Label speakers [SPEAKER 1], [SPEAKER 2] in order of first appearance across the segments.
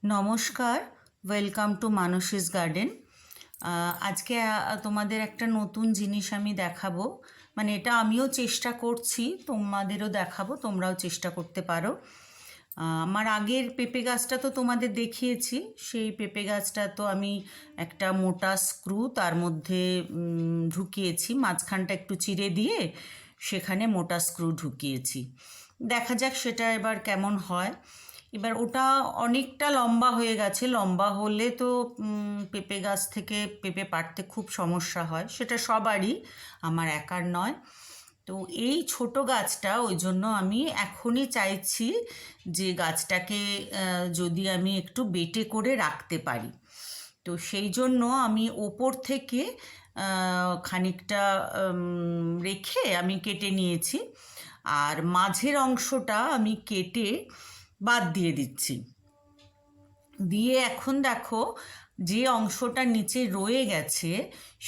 [SPEAKER 1] নমস্কার, welcome to মানসীস garden. আজকে তোমাদের একটা নতুন জিনিস আমি দেখাবো। মানে এটা আমিও চেষ্টা করছি, তোমাদেরও দেখাবো, তোমরাও চেষ্টা করতে পারো। আমার আগের পেঁপে গাছটা তো তোমাদের দেখিয়েছি। সেই পেঁপে গাছটা তো আমি একটা মোটা স্ক্রু তার মধ্যে ঢুকিয়েছি, মাঝখানটা একটু চিরে দিয়ে সেখানে মোটা স্ক্রু ঢুকিয়েছি। দেখা যাক সেটা এবার কেমন হয়। এবার ওটা অনেকটা লম্বা হয়ে গেছে। লম্বা হলে তো পেঁপে গাছ থেকে পেঁপে পাড়তে খুব সমস্যা হয়, সেটা সবারই, আমার একার নয়। তো এই ছোট গাছটা ওই জন্য আমি এখনই চাইছি যে গাছটাকে যদি আমি একটু বেটে করে রাখতে পারি। তো সেই জন্য আমি ওপর থেকে খানিকটা রেখে আমি কেটে নিয়েছি, আর মাঝের অংশটা আমি কেটে বাদ দিয়ে দিচ্ছি। দিয়ে এখন দেখো, যে অংশটা নিচে রয়ে গেছে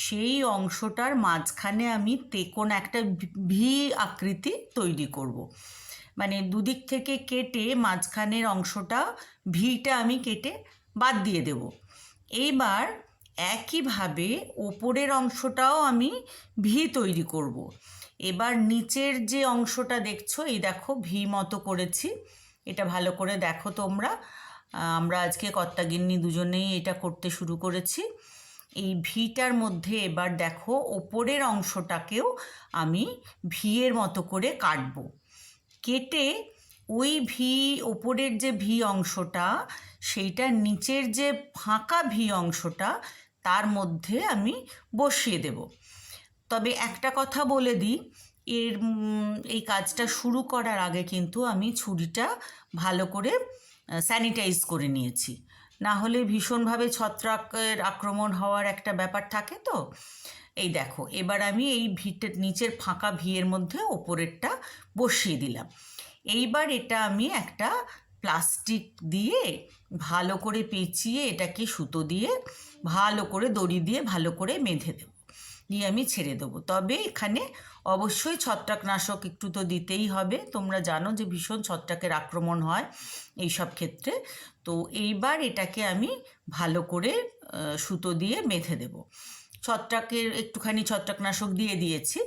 [SPEAKER 1] সেই অংশটার মাঝখানে আমি তেকোন একটা ভি আকৃতি তৈরি করব। মানে দুদিক থেকে কেটে মাঝখানের অংশটা ভিটা আমি কেটে বাদ দিয়ে দেব। এইবার একইভাবে ওপরের অংশটাও আমি ভি তৈরি করব। এবার নিচের যে অংশটা দেখছো, এই দেখো ভি মতো করেছি। এটা ভালো করে দেখো তোমরা। আমরা আজকে কর্তাগিন্নি দুজনেই এটা করতে শুরু করেছি। এই ভিটার মধ্যে এবার দেখো ওপরের অংশটাকেও আমি ভিয়ের মতো করে কাটবো। কেটে ওই ভি, ওপরের যে ভি অংশটা, সেইটা নিচের যে ফাঁকা ভি অংশটা তার মধ্যে আমি বসিয়ে দেব। তবে একটা কথা বলে দিই, এই কাজটা শুরু করার আগে কিন্তু আমি ছুরিটা ভালো করে স্যানিটাইজ করে নিয়েছি। না হলে ভীষণভাবে ছত্রাকের আক্রমণ হওয়ার একটা ব্যাপার থাকে। তো এই দেখো, এবার আমি এই ভিটের নিচের ফাঁকা ভিয়ের মধ্যে ওপরেরটা বসিয়ে দিলাম। এইবার এটা আমি একটা প্লাস্টিক দিয়ে ভালো করে পেঁচিয়ে এটাকে সুতো দিয়ে ভালো করে দড়ি দিয়ে ভালো করে বেঁধে দেবো, দিয়ে আমি ছেড়ে দেবো। তবে এখানে অবশ্যই ছত্রাকনাশক একটু তো দিতেই হবে। তোমরা জানো যে ভীষণ ছত্রাকের আক্রমণ হয় এই সব ক্ষেত্রে। তো এইবার এটাকে আমি ভালো করে সুতো দিয়ে বেঁধে দেবো। একটুখানি ছত্রাকনাশক দিয়ে দিয়েছি,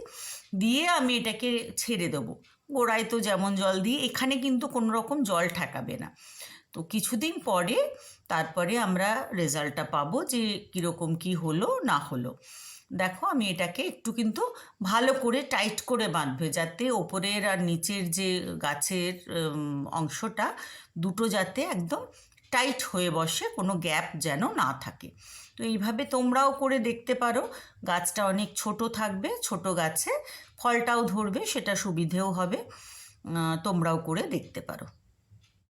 [SPEAKER 1] দিয়ে আমি এটাকে ছেড়ে দেবো। গোড়ায় তো যেমন জল দিই, এখানে কিন্তু কোনো রকম জল ঠেকাবে না। তো কিছুদিন পরে তারপরে আমরা রেজাল্টটা পাবো যে কীরকম কী হলো না হলো। দেখো, আমি এটাকে একটু কিন্তু ভালো করে টাইট করে বাঁধবে, যাতে ওপরের আর নিচের যে গাছের অংশটা দুটো যাতে একদম টাইট হয়ে বসে, কোনো গ্যাপ যেন না থাকে। তো এইভাবে তোমরাও করে দেখতে পারো। গাছটা অনেক ছোট থাকবে, ছোট গাছে ফলটাও ধরবে, সেটা সুবিধেও হবে। তোমরাও করে দেখতে পারো।